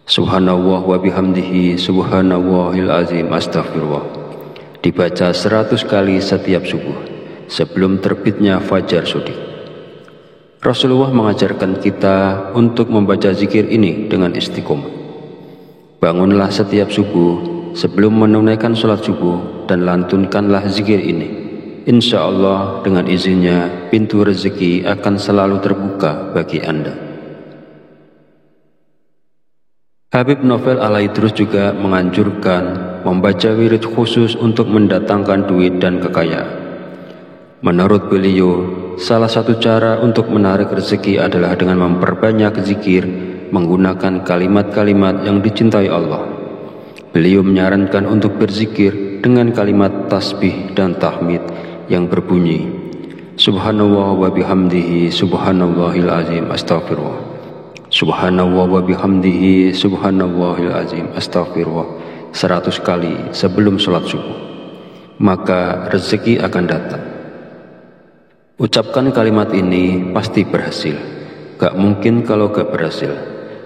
Subhanallah wa bihamdihi subhanallahil azim astaghfirullah. Dibaca 100 kali setiap subuh sebelum terbitnya fajar shodiq. Rasulullah mengajarkan kita untuk membaca zikir ini dengan istiqomah. Bangunlah setiap subuh sebelum menunaikan sholat subuh dan lantunkanlah zikir ini. Insya Allah dengan izinnya pintu rezeki akan selalu terbuka bagi Anda. Habib Novel Al-Aidrus juga menganjurkan membaca wirid khusus untuk mendatangkan duit dan kekayaan. Menurut beliau, salah satu cara untuk menarik rezeki adalah dengan memperbanyak zikir menggunakan kalimat-kalimat yang dicintai Allah. Beliau menyarankan untuk berzikir dengan kalimat tasbih dan tahmid yang berbunyi Subhanallah wa bihamdihi subhanallahil azim astaghfirullah. Subhanallah wa bihamdihi subhanallahil azim astaghfirullah 100 kali sebelum sholat subuh, maka rezeki akan datang. Ucapkan kalimat ini pasti berhasil. Gak mungkin kalau gak berhasil.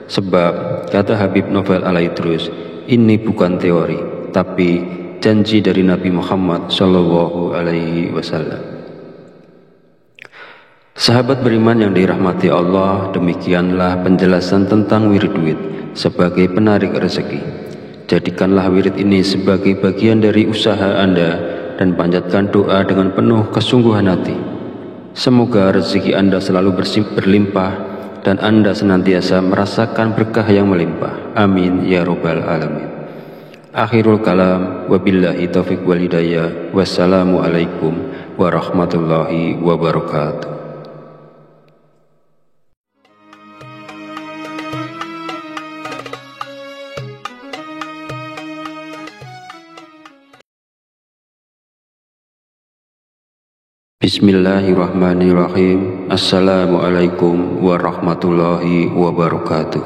Sebab kata Habib Novel Al-Aidrus, ini bukan teori tapi janji dari Nabi Muhammad Sallallahu Alaihi Wasallam. Sahabat beriman yang dirahmati Allah, demikianlah penjelasan tentang wirid duit sebagai penarik rezeki. Jadikanlah wirid ini sebagai bagian dari usaha Anda dan panjatkan doa dengan penuh kesungguhan hati. Semoga rezeki Anda selalu berlimpah dan Anda senantiasa merasakan berkah yang melimpah. Amin ya robbal alamin. Akhirul kalam, wabillahi taufiq wal hidayah. Wassalamualaikum warahmatullahi wabarakatuh. Bismillahirrahmanirrahim. Assalamualaikum warahmatullahi wabarakatuh.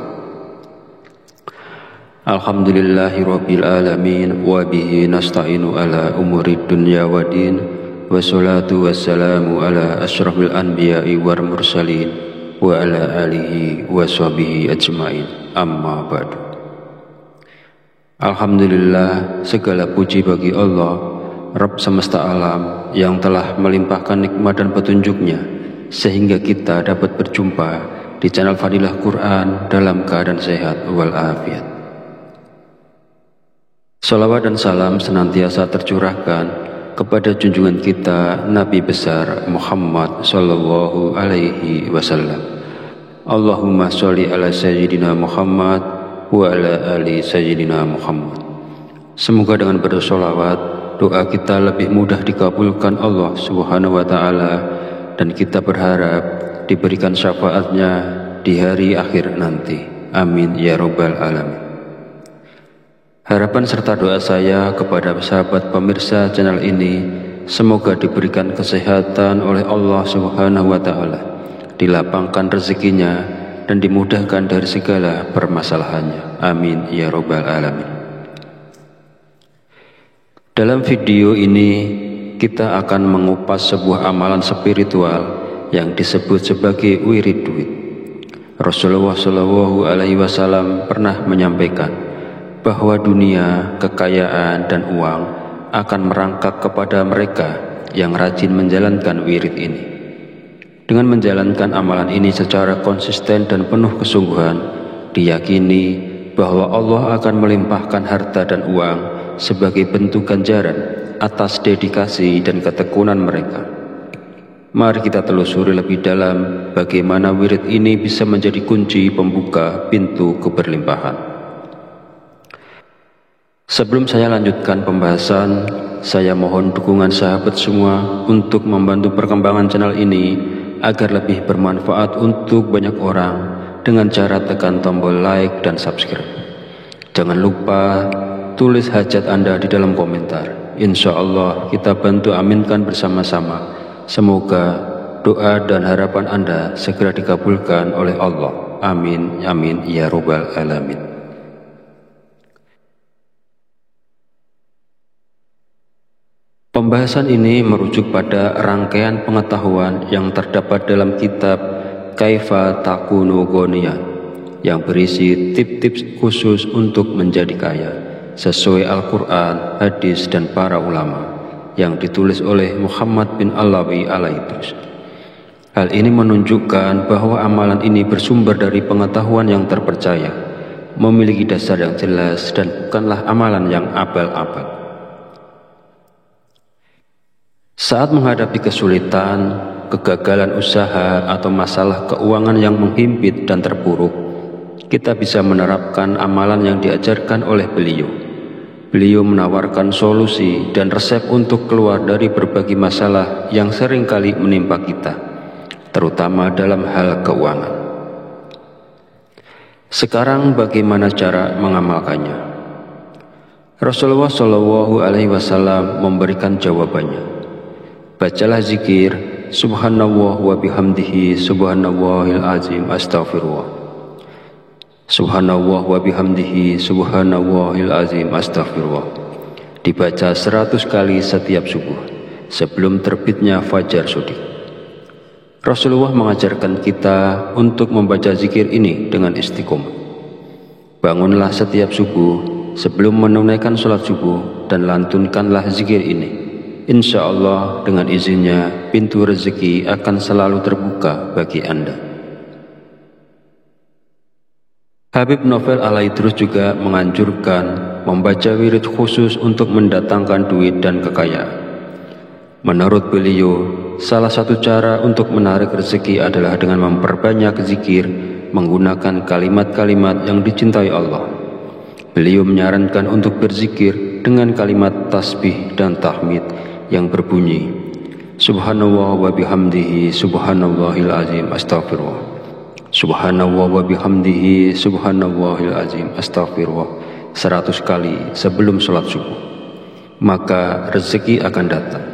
Alhamdulillahirabbil alamin wa bihi nasta'inu ala umurid dunya waddin. Wassalatu wassalamu ala asyrafil anbiya'i wal mursalin wa ala alihi washabihi ajmain. Amma ba'du. Alhamdulillah, segala puji bagi Allah Rabb semesta alam yang telah melimpahkan nikmat dan petunjuknya sehingga kita dapat berjumpa di channel Fadilah Quran dalam keadaan sehat walafiat. Salawat dan salam senantiasa tercurahkan kepada junjungan kita Nabi besar Muhammad Sallallahu Alaihi Wasallam. Allahumma sholli ala Sayyidina Muhammad wa ala ali Sayyidina Muhammad. Semoga dengan bersolawat doa kita lebih mudah dikabulkan Allah Subhanahu wa Ta'ala dan kita berharap diberikan syafaatnya di hari akhir nanti. Amin ya robbal alamin. Harapan serta doa saya kepada sahabat pemirsa channel ini, semoga diberikan kesehatan oleh Allah Subhanahu wa Ta'ala, dilapangkan rezekinya dan dimudahkan dari segala permasalahannya. Amin ya robbal alamin. Dalam video ini kita akan mengupas sebuah amalan spiritual yang disebut sebagai wirid duit. Rasulullah Shallallahu Alaihi Wasallam pernah menyampaikan bahwa dunia, kekayaan dan uang akan merangkak kepada mereka yang rajin menjalankan wirid ini. Dengan menjalankan amalan ini secara konsisten dan penuh kesungguhan, diyakini bahwa Allah akan melimpahkan harta dan uang sebagai bentuk ganjaran atas dedikasi dan ketekunan mereka. Mari kita telusuri lebih dalam bagaimana wirid ini bisa menjadi kunci pembuka pintu keberlimpahan. Sebelum saya lanjutkan pembahasan, saya mohon dukungan sahabat semua untuk membantu perkembangan channel ini agar lebih bermanfaat untuk banyak orang dengan cara tekan tombol like dan subscribe. Jangan lupa tulis hajat Anda di dalam komentar. Insya Allah kita bantu aminkan bersama-sama. Semoga doa dan harapan Anda segera dikabulkan oleh Allah. Amin, amin, ya robbal alamin. Pembahasan ini merujuk pada rangkaian pengetahuan yang terdapat dalam kitab Kaifa Takunu Ghaniyan yang berisi tips-tips khusus untuk menjadi kaya sesuai Al-Quran, hadis, dan para ulama yang ditulis oleh Muhammad bin Alawi Alaidrus. Hal ini menunjukkan bahwa amalan ini bersumber dari pengetahuan yang terpercaya, memiliki dasar yang jelas, dan bukanlah amalan yang abal-abal. Saat menghadapi kesulitan, kegagalan usaha, atau masalah keuangan yang menghimpit dan terpuruk, kita bisa menerapkan amalan yang diajarkan oleh beliau. Beliau menawarkan solusi dan resep untuk keluar dari berbagai masalah yang seringkali menimpa kita, terutama dalam hal keuangan. Sekarang bagaimana cara mengamalkannya? Rasulullah Shallallahu Alaihi Wasallam memberikan jawabannya. Bacalah zikir Subhanallah wa bihamdihi subhanallahil azim astaghfirullah. Subhanallah wa bihamdihi subhanallahil azim astaghfirullah. Dibaca 100 kali setiap subuh sebelum terbitnya fajar shodiq. Rasulullah mengajarkan kita untuk membaca zikir ini dengan istiqomah. Bangunlah setiap subuh sebelum menunaikan sholat subuh dan lantunkanlah zikir ini. Insya Allah dengan izinnya pintu rezeki akan selalu terbuka bagi Anda. Habib Novel Alaidrus juga menganjurkan membaca wirid khusus untuk mendatangkan duit dan kekayaan. Menurut beliau, salah satu cara untuk menarik rezeki adalah dengan memperbanyak zikir menggunakan kalimat-kalimat yang dicintai Allah. Beliau menyarankan untuk berzikir dengan kalimat tasbih dan tahmid yang berbunyi Subhanallah wa bihamdihi subhanallahil azim astaghfirullah. Subhanallah wa bihamdihi subhanallahil azim astaghfirullah 100 kali sebelum sholat subuh, maka rezeki akan datang.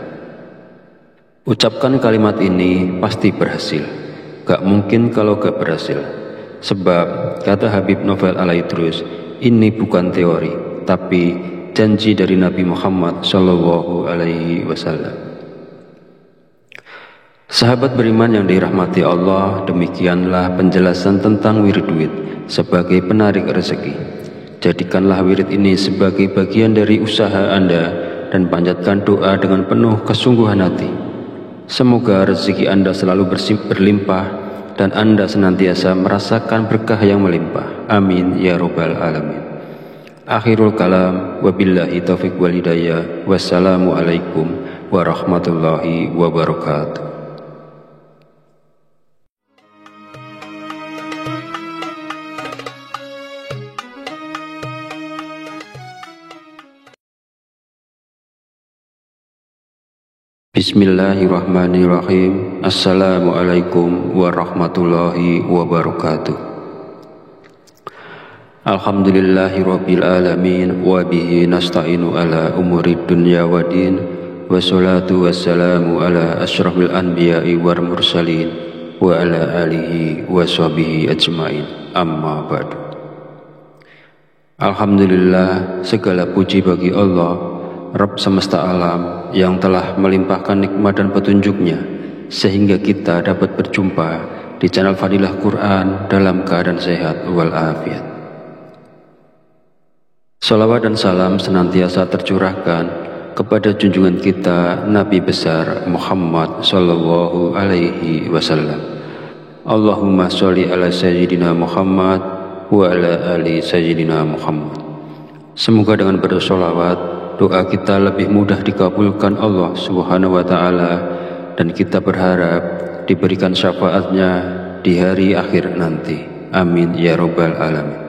Ucapkan kalimat ini pasti berhasil. Gak mungkin kalau gak berhasil. Sebab kata Habib Novel Alaidrus, ini bukan teori, tapi janji dari Nabi Muhammad Shallallahu Alaihi Wasallam. Sahabat beriman yang dirahmati Allah, demikianlah penjelasan tentang wirid duit sebagai penarik rezeki. Jadikanlah wirid ini sebagai bagian dari usaha Anda dan panjatkan doa dengan penuh kesungguhan hati. Semoga rezeki Anda selalu berlimpah dan Anda senantiasa merasakan berkah yang melimpah. Amin ya robbal alamin. Akhirul kalam, wabillahi taufiq wal hidayah. Wassalamualaikum warahmatullahi wabarakatuh. Bismillahirrahmanirrahim. Assalamualaikum warahmatullahi wabarakatuh. Alhamdulillahirabbil alamin wa bihi nasta'inu ala umurid dunya waddin wassalatu wassalamu ala asyrafil anbiya'i wal mursalin wa ala alihi wa sahbihi ajmain, amma ba'du. Alhamdulillah, segala puji bagi Allah, Rabb semesta alam yang telah melimpahkan nikmat dan petunjuknya sehingga kita dapat berjumpa di channel Fadilah Quran dalam keadaan sehat walafiat. Salawat dan salam senantiasa tercurahkan kepada junjungan kita Nabi besar Muhammad Sallallahu Alaihi Wasallam. Allahumma sholli ala Sayyidina Muhammad wa ala ali Sayyidina Muhammad. Semoga dengan bersolawat doa kita lebih mudah dikabulkan Allah Subhanahu wa Ta'ala, dan kita berharap diberikan syafaatnya di hari akhir nanti. Amin ya robbal alamin.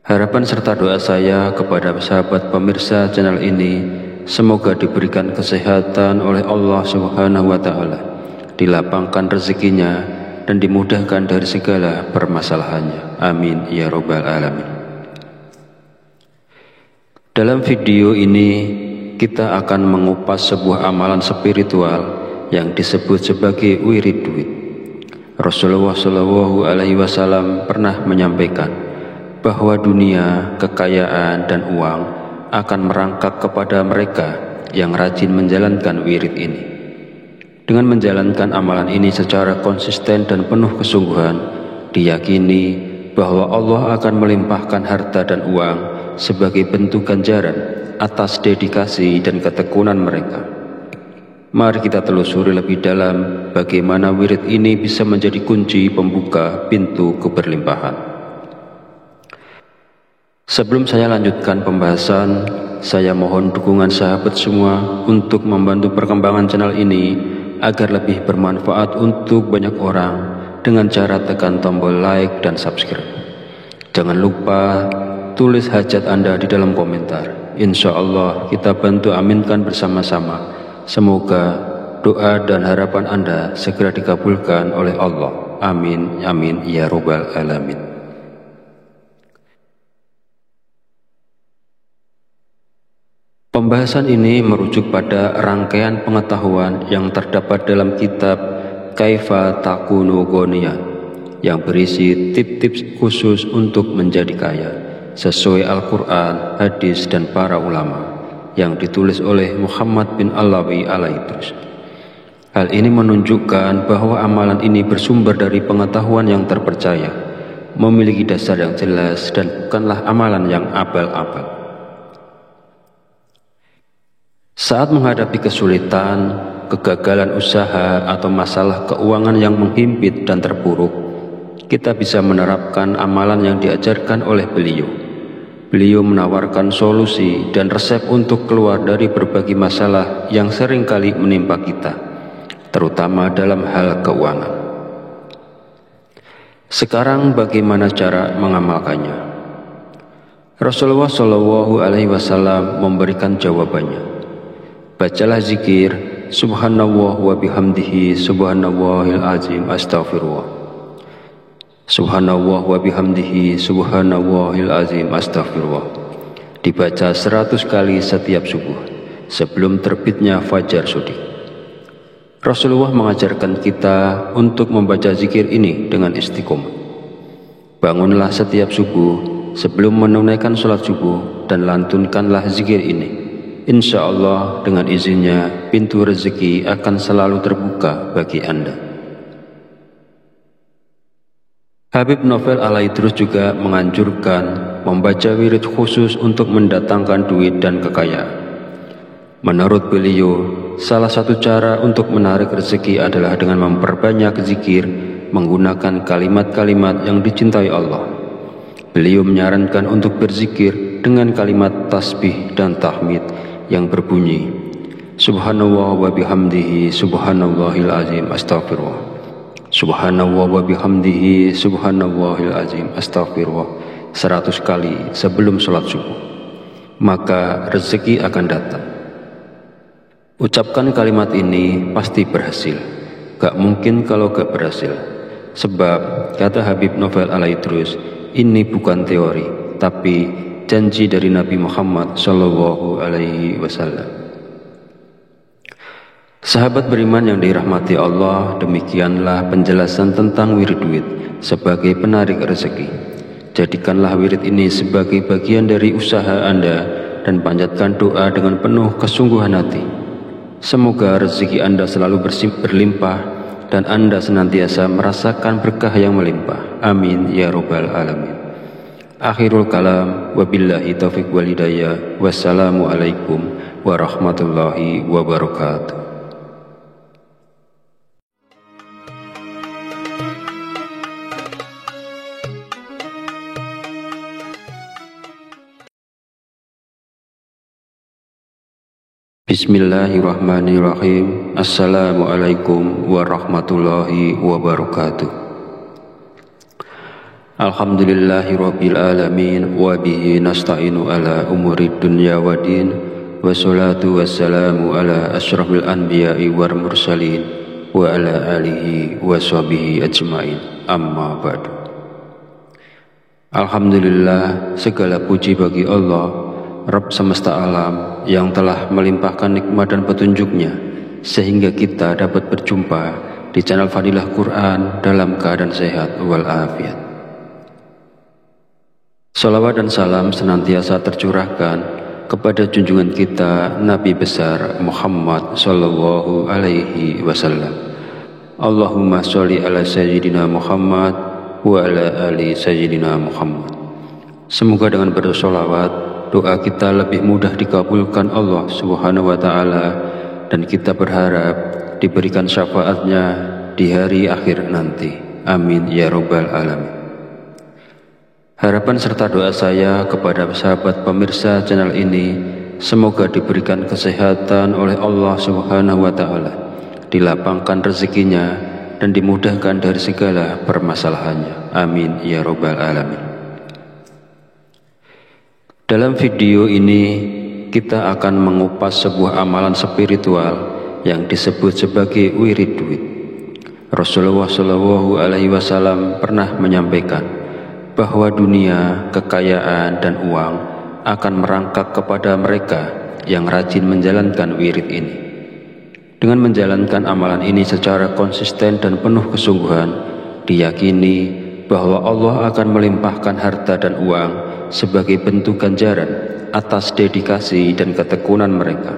Harapan serta doa saya kepada sahabat pemirsa channel ini, semoga diberikan kesehatan oleh Allah Subhanahu wa Ta'ala, dilapangkan rezekinya dan dimudahkan dari segala permasalahannya. Amin ya robbal alamin. Dalam video ini kita akan mengupas sebuah amalan spiritual yang disebut sebagai wirid duit. Rasulullah Shallallahu Alaihi Wasallam pernah menyampaikan bahwa dunia, kekayaan, dan uang akan merangkak kepada mereka yang rajin menjalankan wirid ini. Dengan menjalankan amalan ini secara konsisten dan penuh kesungguhan, diyakini bahwa Allah akan melimpahkan harta dan uang sebagai bentuk ganjaran atas dedikasi dan ketekunan mereka. Mari kita telusuri lebih dalam bagaimana wirid ini bisa menjadi kunci pembuka pintu keberlimpahan. Sebelum saya lanjutkan pembahasan, saya mohon dukungan sahabat semua untuk membantu perkembangan channel ini agar lebih bermanfaat untuk banyak orang dengan cara tekan tombol like dan subscribe. Jangan lupa tulis hajat Anda di dalam komentar. Insya Allah kita bantu aminkan bersama-sama. Semoga doa dan harapan Anda segera dikabulkan oleh Allah. Amin, amin, ya robbal alamin. Pembahasan ini merujuk pada rangkaian pengetahuan yang terdapat dalam kitab Kaifa Takunu Ghaniyan yang berisi tip-tips khusus untuk menjadi kaya sesuai Al-Quran, hadis, dan para ulama yang ditulis oleh Muhammad bin Alawi Alaidrus. Hal ini menunjukkan bahwa amalan ini bersumber dari pengetahuan yang terpercaya, memiliki dasar yang jelas, dan bukanlah amalan yang abal-abal. Saat menghadapi kesulitan, kegagalan usaha, atau masalah keuangan yang menghimpit dan terpuruk, kita bisa menerapkan amalan yang diajarkan oleh beliau. Beliau menawarkan solusi dan resep untuk keluar dari berbagai masalah yang seringkali menimpa kita, terutama dalam hal keuangan. Sekarang bagaimana cara mengamalkannya? Rasulullah SAW memberikan jawabannya. Bacalah zikir subhanallah wa bihamdihi subhanallahil azim astaghfirullah. Subhanallah wa bihamdihi subhanallahil azim astaghfirullah. Dibaca 100 kali setiap subuh sebelum terbitnya fajar sudi. Rasulullah mengajarkan kita untuk membaca zikir ini dengan istiqomah. Bangunlah setiap subuh sebelum menunaikan sholat subuh dan lantunkanlah zikir ini. Insya Allah dengan izinnya pintu rezeki akan selalu terbuka bagi Anda. Habib Novel Alaidrus juga menganjurkan membaca wirid khusus untuk mendatangkan duit dan kekayaan. Menurut beliau, salah satu cara untuk menarik rezeki adalah dengan memperbanyak zikir menggunakan kalimat-kalimat yang dicintai Allah. Beliau menyarankan untuk berzikir dengan kalimat tasbih dan tahmid yang berbunyi subhanallah wa bihamdihi subhanallahil azim astaghfirullah. Subhanallah wa bihamdihi subhanallahil azim astaghfirullah 100 kali sebelum sholat subuh, maka rezeki akan datang. Ucapkan kalimat ini pasti berhasil. Gak mungkin kalau gak berhasil. Sebab kata Habib Novel Alaidrus, ini bukan teori tapi janji dari Nabi Muhammad Sallallahu Alaihi Wasallam. Sahabat beriman yang dirahmati Allah, demikianlah penjelasan tentang wirid duit sebagai penarik rezeki. Jadikanlah wirid ini sebagai bagian dari usaha Anda dan panjatkan doa dengan penuh kesungguhan hati. Semoga rezeki Anda selalu berlimpah dan Anda senantiasa merasakan berkah yang melimpah. Amin ya robbal alamin. Akhirul kalam, wabillahi taufiq wal hidayah. Wassalamualaikum warahmatullahi wabarakatuh. Bismillahirrahmanirrahim. Assalamualaikum warahmatullahi wabarakatuh. Alhamdulillahirabbil alamin wa bihi nasta'inu ala umurid dunya waddin wassalatu wassalamu ala asyrafil anbiya'i wal mursalin wa ala alihi wa sahbihi ajmain, amma ba'du. Alhamdulillah, segala puji bagi Allah Rabb semesta alam yang telah melimpahkan nikmat dan petunjuknya sehingga kita dapat berjumpa di channel Fadilah Quran dalam keadaan sehat walafiat. Salawat dan salam senantiasa tercurahkan kepada junjungan kita Nabi besar Muhammad Sallallahu Alaihi Wasallam. Allahumma sholli ala Sayyidina Muhammad wa ala ali sayyidina Muhammad. Semoga dengan bersolawat, doa kita lebih mudah dikabulkan Allah Subhanahu wa Ta'ala, dan kita berharap diberikan syafaatnya di hari akhir nanti. Amin ya Rabbal Alamin. Harapan serta doa saya kepada sahabat pemirsa channel ini, semoga diberikan kesehatan oleh Allah Subhanahu wa Ta'ala, dilapangkan rezekinya, dan dimudahkan dari segala permasalahannya. Amin ya Rabbal Alamin. Dalam video ini kita akan mengupas sebuah amalan spiritual yang disebut sebagai wirid duit. Rasulullah Shallallahu Alaihi Wasallam pernah menyampaikan bahwa dunia, kekayaan, dan uang akan merangkak kepada mereka yang rajin menjalankan wirid ini. Dengan menjalankan amalan ini secara konsisten dan penuh kesungguhan, diyakini bahwa Allah akan melimpahkan harta dan uang sebagai bentuk ganjaran atas dedikasi dan ketekunan mereka.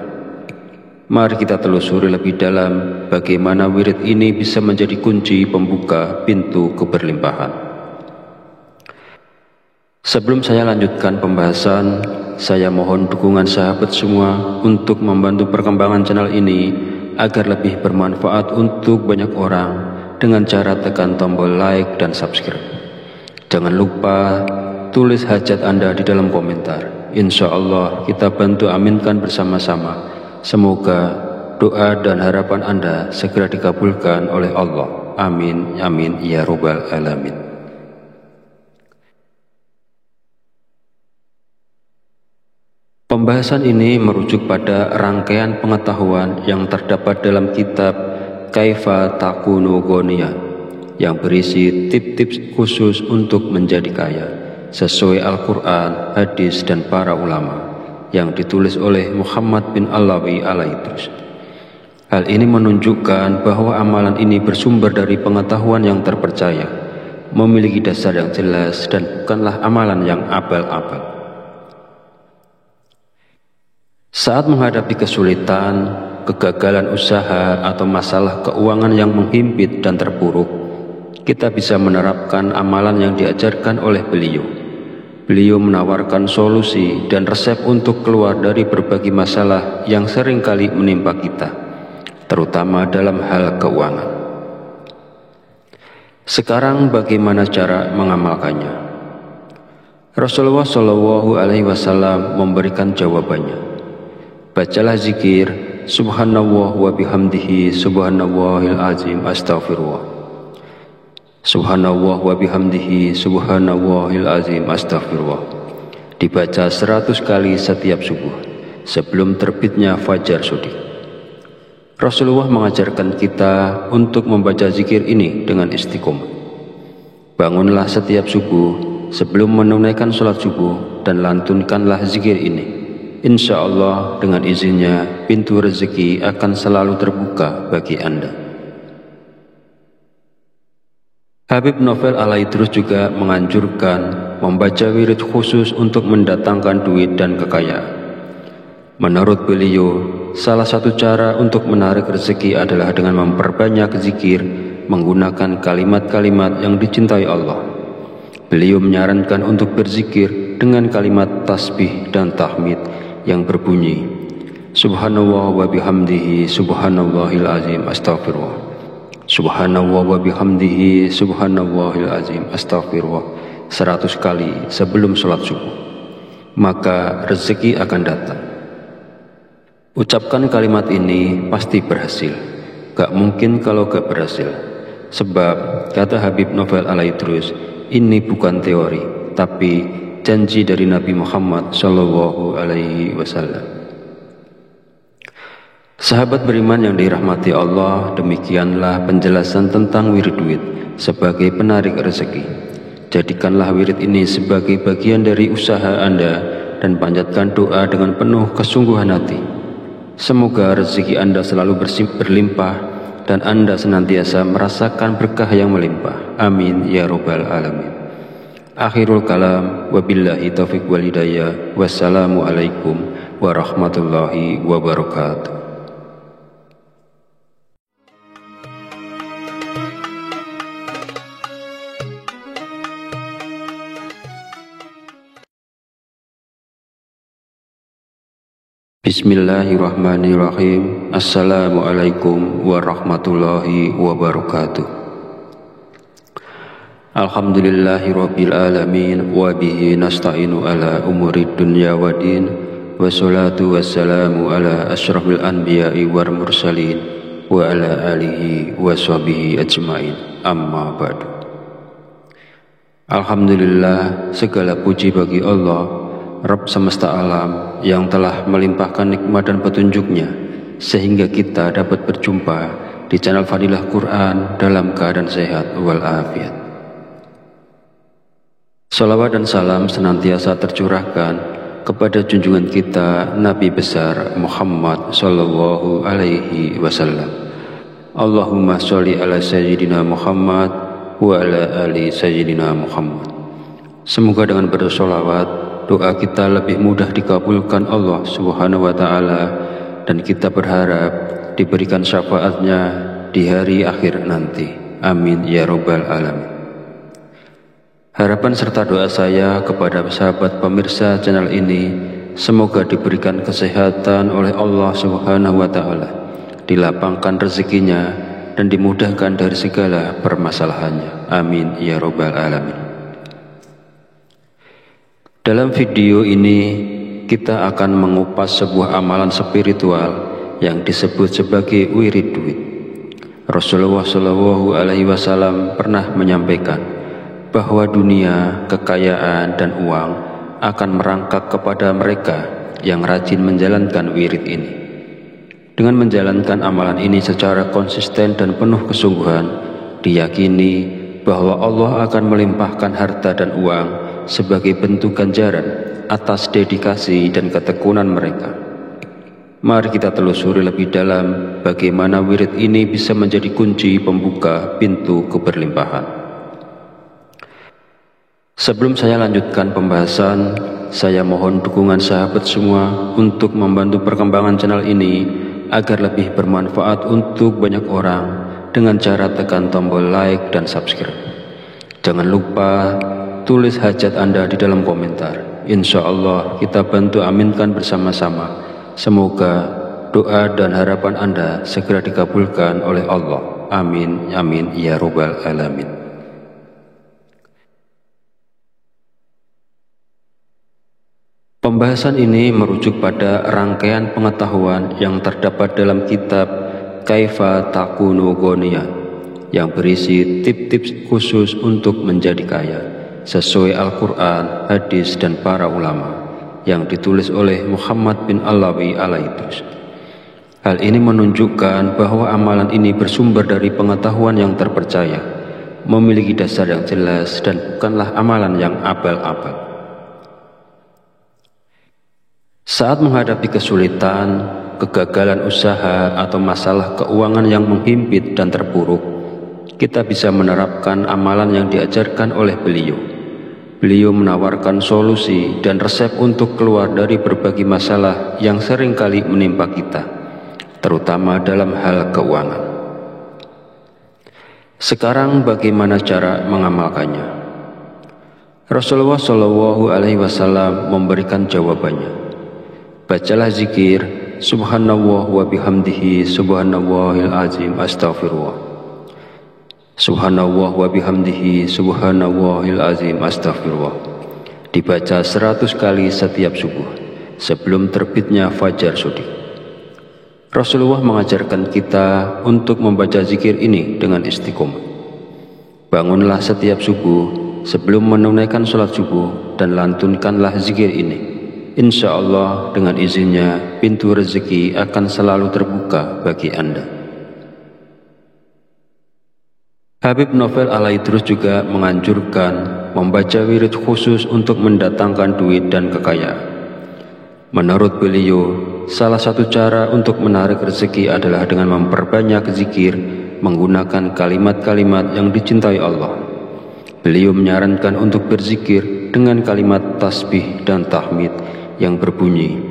Mari kita telusuri lebih dalam bagaimana wirid ini bisa menjadi kunci pembuka pintu keberlimpahan. Sebelum saya lanjutkan pembahasan, saya mohon dukungan sahabat semua untuk membantu perkembangan channel ini agar lebih bermanfaat untuk banyak orang dengan cara tekan tombol like dan subscribe. Jangan lupa tulis hajat Anda di dalam komentar. Insya Allah kita bantu aminkan bersama-sama. Semoga doa dan harapan Anda segera dikabulkan oleh Allah. Amin, amin, ya Rabbal Alamin. Pembahasan ini merujuk pada rangkaian pengetahuan yang terdapat dalam kitab Kaifa Takunu Ghaniya, yang berisi tips-tips khusus untuk menjadi kaya sesuai Al-Quran, hadis, dan para ulama, yang ditulis oleh Muhammad bin Alawi Alaidrus. Hal ini menunjukkan bahwa amalan ini bersumber dari pengetahuan yang terpercaya, memiliki dasar yang jelas, dan bukanlah amalan yang abal-abal. Saat menghadapi kesulitan, kegagalan usaha, atau masalah keuangan yang menghimpit dan terpuruk, kita bisa menerapkan amalan yang diajarkan oleh beliau. Beliau menawarkan solusi dan resep untuk keluar dari berbagai masalah yang seringkali menimpa kita, terutama dalam hal keuangan. Sekarang bagaimana cara mengamalkannya? Rasulullah Shallallahu Alaihi Wasallam memberikan jawabannya. Bacalah zikir Subhanallah wa bihamdihi subhanallahil azim astaghfirullah. Subhanallah wa bihamdihi subhanallahil azim astaghfirullah. Dibaca 100 kali setiap subuh sebelum terbitnya fajar sodi. Rasulullah mengajarkan kita untuk membaca zikir ini dengan istiqomah. Bangunlah setiap subuh sebelum menunaikan sholat subuh dan lantunkanlah zikir ini. Insya Allah dengan izinnya pintu rezeki akan selalu terbuka bagi Anda. Habib Novel Alaidrus juga menganjurkan membaca wirid khusus untuk mendatangkan duit dan kekayaan. Menurut beliau, salah satu cara untuk menarik rezeki adalah dengan memperbanyak zikir menggunakan kalimat-kalimat yang dicintai Allah. Beliau menyarankan untuk berzikir dengan kalimat tasbih dan tahmid yang berbunyi Subhanallah wa bihamdihi subhanallahil azim astaghfirullah. Subhanallah wa bihamdihi subhanallahil azim astaghfirullah 100 kali sebelum sholat subuh, maka rezeki akan datang. Ucapkan kalimat ini pasti berhasil. Gak mungkin kalau gak berhasil. Sebab kata Habib Novel Alaidrus, ini bukan teori, tapi janji dari Nabi Muhammad Shallallahu Alaihi Wasallam. Sahabat beriman yang dirahmati Allah, demikianlah penjelasan tentang wirid duit sebagai penarik rezeki. Jadikanlah wirid ini sebagai bagian dari usaha Anda dan panjatkan doa dengan penuh kesungguhan hati. Semoga rezeki Anda selalu berlimpah dan Anda senantiasa merasakan berkah yang melimpah. Amin ya Rabbal Alamin. Akhirul kalam, wabillahi taufiq wal hidayah. Wassalamualaikum warahmatullahi wabarakatuh. Bismillahirrahmanirrahim. Assalamualaikum warahmatullahi wabarakatuh. Alhamdulillahirabbil alamin wa bihi nasta'inu ala umurid dunya waddin. Wassalatu wassalamu ala asyrafil anbiya'i wal mursalin wa ala alihi wa sahbihi ajmain. Amma ba'du. Alhamdulillah, segala puji bagi Allah, Rabb semesta alam, yang telah melimpahkan nikmat dan petunjuknya sehingga kita dapat berjumpa di channel Fadilah Quran dalam keadaan sehat walafiat. Salawat dan salam senantiasa tercurahkan kepada junjungan kita Nabi besar Muhammad sallallahu alaihi wasallam. Allahumma sholli ala sayyidina Muhammad wa ala ali sayyidina Muhammad. Semoga dengan bersolawat doa kita lebih mudah dikabulkan Allah Subhanahu wa ta'ala, dan kita berharap diberikan syafaatnya di hari akhir nanti. Amin ya rabbal alamin. Harapan serta doa saya kepada sahabat pemirsa channel ini, semoga diberikan kesehatan oleh Allah Subhanahu wa ta'ala, dilapangkan rezekinya dan dimudahkan dari segala permasalahannya. Amin ya rabbal alamin. Dalam video ini kita akan mengupas sebuah amalan spiritual yang disebut sebagai wirid duit. Rasulullah Shallallahu Alaihi Wasallam pernah menyampaikan bahwa dunia, kekayaan dan uang akan merangkak kepada mereka yang rajin menjalankan wirid ini. Dengan menjalankan amalan ini secara konsisten dan penuh kesungguhan, diyakini bahwa Allah akan melimpahkan harta dan uang sebagai bentuk ganjaran atas dedikasi dan ketekunan mereka. Mari kita telusuri lebih dalam bagaimana wirid ini bisa menjadi kunci pembuka pintu keberlimpahan. Sebelum saya lanjutkan pembahasan, saya mohon dukungan sahabat semua untuk membantu perkembangan channel ini agar lebih bermanfaat untuk banyak orang dengan cara tekan tombol like dan subscribe. Jangan lupa tulis hajat Anda di dalam komentar. Insya Allah kita bantu aminkan bersama-sama. Semoga doa dan harapan Anda segera dikabulkan oleh Allah. Amin, amin, ya rabbal alamin. Pembahasan ini merujuk pada rangkaian pengetahuan yang terdapat dalam kitab Kaifa Takunu Ghaniyan, yang berisi tip-tips khusus untuk menjadi kaya sesuai Al-Quran, hadis, dan para ulama, yang ditulis oleh Muhammad bin Alawi Alaidrus. Hal ini menunjukkan bahwa amalan ini bersumber dari pengetahuan yang terpercaya, memiliki dasar yang jelas, dan bukanlah amalan yang abal-abal. Saat menghadapi kesulitan, kegagalan usaha, atau masalah keuangan yang menghimpit dan terpuruk, kita bisa menerapkan amalan yang diajarkan oleh beliau. Beliau menawarkan solusi dan resep untuk keluar dari berbagai masalah yang seringkali menimpa kita, terutama dalam hal keuangan. Sekarang bagaimana cara mengamalkannya? Rasulullah Shallallahu Alaihi Wasallam memberikan jawabannya. Bacalah zikir Subhanallah wa bihamdihi subhanallahil azim astaghfirullah. Subhanallah wa bihamdihi subhanallahil azim astaghfirullah. Dibaca 100 kali setiap subuh sebelum terbitnya fajar shodiq. Rasulullah mengajarkan kita untuk membaca zikir ini dengan istiqomah. Bangunlah setiap subuh sebelum menunaikan sholat subuh dan lantunkanlah zikir ini. Insya Allah dengan izinnya pintu rezeki akan selalu terbuka bagi Anda. Habib Novel Alaidrus juga menganjurkan membaca wirid khusus untuk mendatangkan duit dan kekayaan. Menurut beliau, salah satu cara untuk menarik rezeki adalah dengan memperbanyak zikir menggunakan kalimat-kalimat yang dicintai Allah. Beliau menyarankan untuk berzikir dengan kalimat tasbih dan tahmid yang berbunyi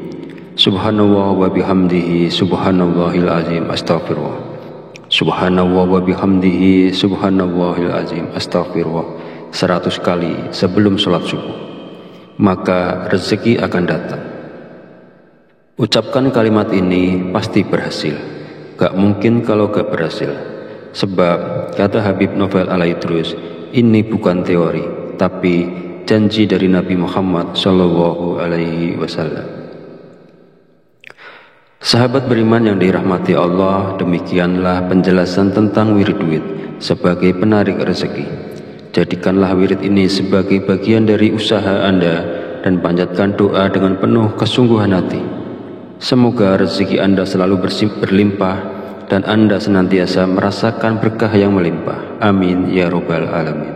Subhanallah wa bihamdihi subhanallahil azim astaghfirullah. Subhanallah wa bihamdihi subhanallahil azim astaghfirullah 100 kali sebelum sholat subuh, maka rezeki akan datang. Ucapkan kalimat ini pasti berhasil. Gak mungkin kalau gak berhasil. Sebab kata Habib Novel Alaidrus, ini bukan teori, tapi janji dari Nabi Muhammad Shallallahu Alaihi Wasallam. Sahabat beriman yang dirahmati Allah, demikianlah penjelasan tentang wirid duit sebagai penarik rezeki. Jadikanlah wirid ini sebagai bagian dari usaha Anda dan panjatkan doa dengan penuh kesungguhan hati. Semoga rezeki Anda selalu berlimpah dan Anda senantiasa merasakan berkah yang melimpah. Amin ya robbal alamin.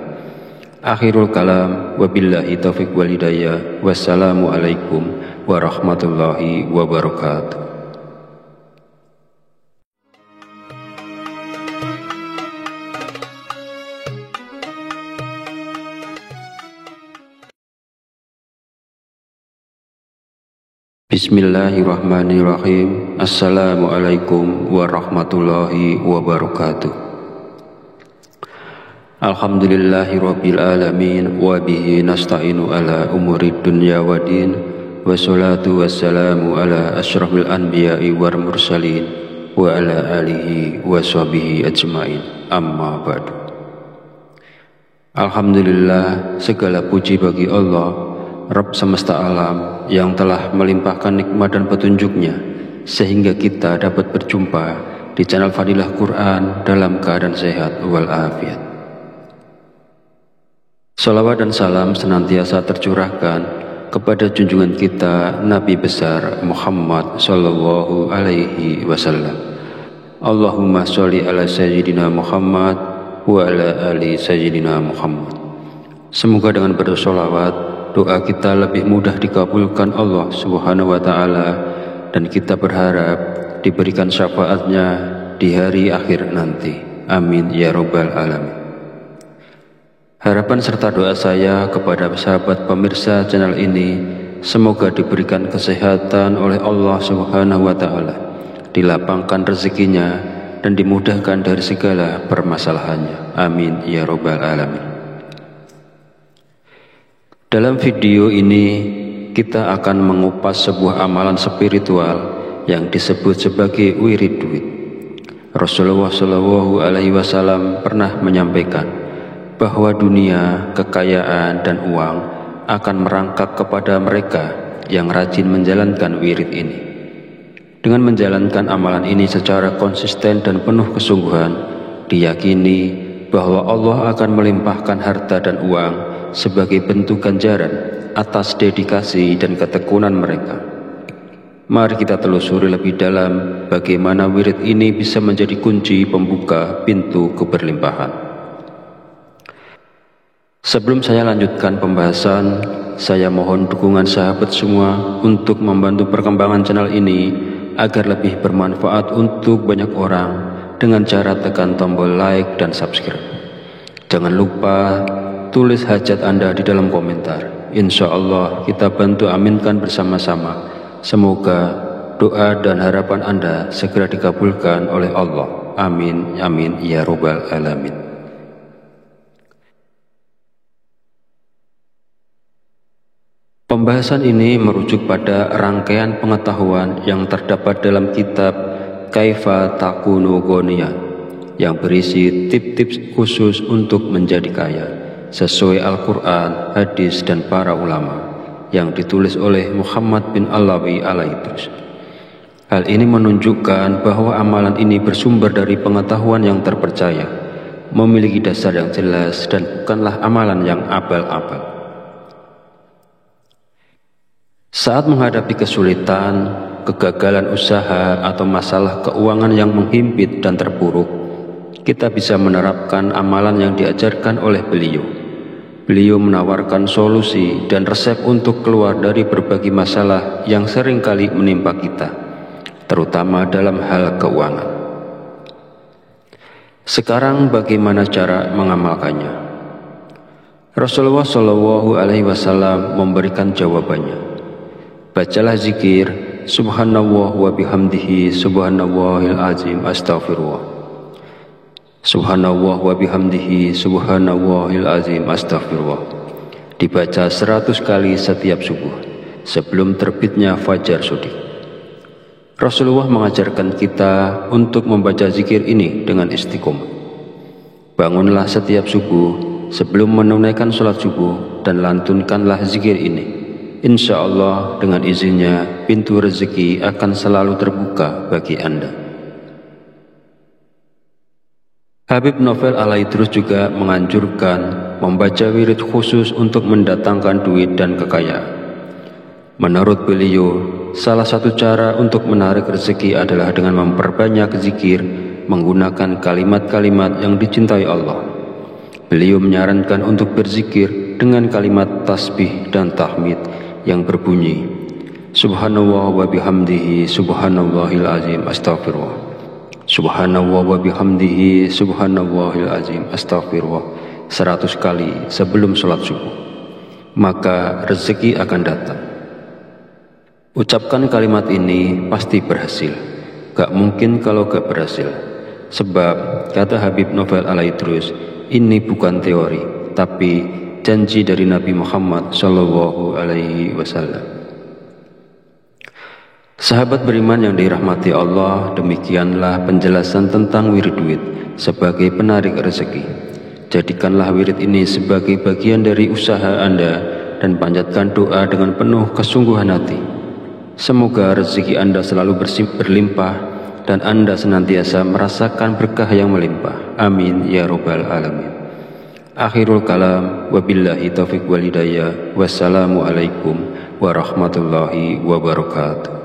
Akhirul kalam, wabillahi taufiq wal hidayah. Wassalamualaikum warahmatullahi wabarakatuh. Bismillahirrahmanirrahim. Assalamualaikum warahmatullahi wabarakatuh. Alhamdulillahirabbil alamin wa bihi nasta'inu ala umurid dunya waddin wassalatu wassalamu ala asyrafil anbiya'i wal mursalin wa ala alihi wa sahbihi ajmain. Amma ba'du. Alhamdulillah, segala puji bagi Allah Rabb semesta alam yang telah melimpahkan nikmat dan petunjuknya sehingga kita dapat berjumpa di channel Fadilah Quran dalam keadaan sehat walafiat. Salawat dan salam senantiasa tercurahkan kepada junjungan kita Nabi besar Muhammad Sallallahu Alaihi Wasallam. Allahumma sholli ala sayyidina Muhammad wa ala ali sayyidina Muhammad. Semoga dengan bersolawat doa kita lebih mudah dikabulkan Allah Subhanahu wa Ta'ala, dan kita berharap diberikan syafaatnya di hari akhir nanti. Amin ya robbal alamin. Harapan serta doa saya kepada sahabat pemirsa channel ini, semoga diberikan kesehatan oleh Allah Subhanahu wa Ta'ala, dilapangkan rezekinya dan dimudahkan dari segala permasalahannya. Amin ya robbal alamin. Dalam video ini kita akan mengupas sebuah amalan spiritual yang disebut sebagai wirid duit. Rasulullah Shallallahu Alaihi Wasallam pernah menyampaikan bahwa dunia, kekayaan dan uang akan merangkak kepada mereka yang rajin menjalankan wirid ini. Dengan menjalankan amalan ini secara konsisten dan penuh kesungguhan, diyakini bahwa Allah akan melimpahkan harta dan uang sebagai bentuk ganjaran atas dedikasi dan ketekunan mereka. Mari kita telusuri lebih dalam bagaimana wirid ini bisa menjadi kunci pembuka pintu keberlimpahan. Sebelum saya lanjutkan pembahasan, saya mohon dukungan sahabat semua untuk membantu perkembangan channel ini agar lebih bermanfaat untuk banyak orang dengan cara tekan tombol like dan subscribe. Jangan lupa tulis hajat Anda di dalam komentar. Insya Allah kita bantu aminkan bersama-sama. Semoga doa dan harapan Anda segera dikabulkan oleh Allah. Amin, amin, ya robbal alamin. Pembahasan ini merujuk pada rangkaian pengetahuan yang terdapat dalam kitab Kaifa Takunu Ghaniyan yang berisi tip-tips khusus untuk menjadi kaya sesuai Al-Quran, hadis dan para ulama, yang ditulis oleh Muhammad bin Alawi Alaidrus. Hal ini menunjukkan bahwa amalan ini bersumber dari pengetahuan yang terpercaya, memiliki dasar yang jelas dan bukanlah amalan yang abal-abal. Saat menghadapi kesulitan, kegagalan usaha atau masalah keuangan yang menghimpit dan terpuruk, kita bisa menerapkan amalan yang diajarkan oleh beliau. Beliau menawarkan solusi dan resep untuk keluar dari berbagai masalah yang seringkali menimpa kita, terutama dalam hal keuangan. Sekarang bagaimana cara mengamalkannya? Rasulullah Shallallahu Alaihi Wasallam memberikan jawabannya. Bacalah zikir Subhanallah wa bihamdihi subhanallahil azim astaghfirullah. Subhanallah wa bihamdihi subhanallahil azim astaghfirullah. Dibaca 100 kali setiap subuh sebelum terbitnya fajar sudi. Rasulullah mengajarkan kita untuk membaca zikir ini dengan istiqomah. Bangunlah setiap subuh sebelum menunaikan sholat subuh dan lantunkanlah zikir ini. Insya Allah dengan izinnya pintu rezeki akan selalu terbuka bagi Anda. Habib Novel Al-Aidrus juga menganjurkan membaca wirid khusus untuk mendatangkan duit dan kekayaan. Menurut beliau, salah satu cara untuk menarik rezeki adalah dengan memperbanyak zikir menggunakan kalimat-kalimat yang dicintai Allah. Beliau menyarankan untuk berzikir dengan kalimat tasbih dan tahmid yang berbunyi Subhanallah wa bihamdihi subhanallahil azim astaghfirullah, Subhanallah wa bihamdihi subhanallahil azim astaghfirullah 100 kali sebelum sholat subuh, maka rezeki akan datang. Ucapkan kalimat ini pasti berhasil. Gak mungkin kalau gak berhasil. Sebab kata Habib Novel Al-Aidrus, ini bukan teori, tapi janji dari Nabi Muhammad Shallallahu Alaihi Wasallam. Sahabat beriman yang dirahmati Allah, demikianlah penjelasan tentang wirid duit sebagai penarik rezeki. Jadikanlah wirid ini sebagai bagian dari usaha Anda dan panjatkan doa dengan penuh kesungguhan hati. Semoga rezeki Anda selalu berlimpah dan Anda senantiasa merasakan berkah yang melimpah. Amin ya robbal alamin. Akhirul kalam, wabillahi taufiq wal hidayah. Wassalamualaikum warahmatullahi wabarakatuh.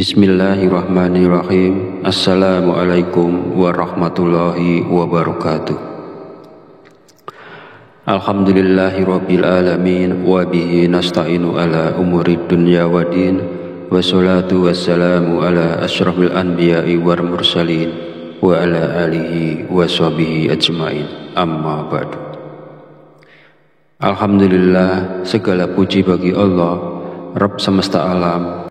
Bismillahirrahmanirrahim. Assalamualaikum warahmatullahi wabarakatuh. Alhamdulillahirabbil alamin wa bihi nasta'inu ala umurid dunya waddin, wassalatu wassalamu ala asyrafil anbiya'i wal mursalin wa ala alihi wa sahbihi ajmain. Amma ba'du. Alhamdulillah, segala puji bagi Allah, Rabb semesta alam,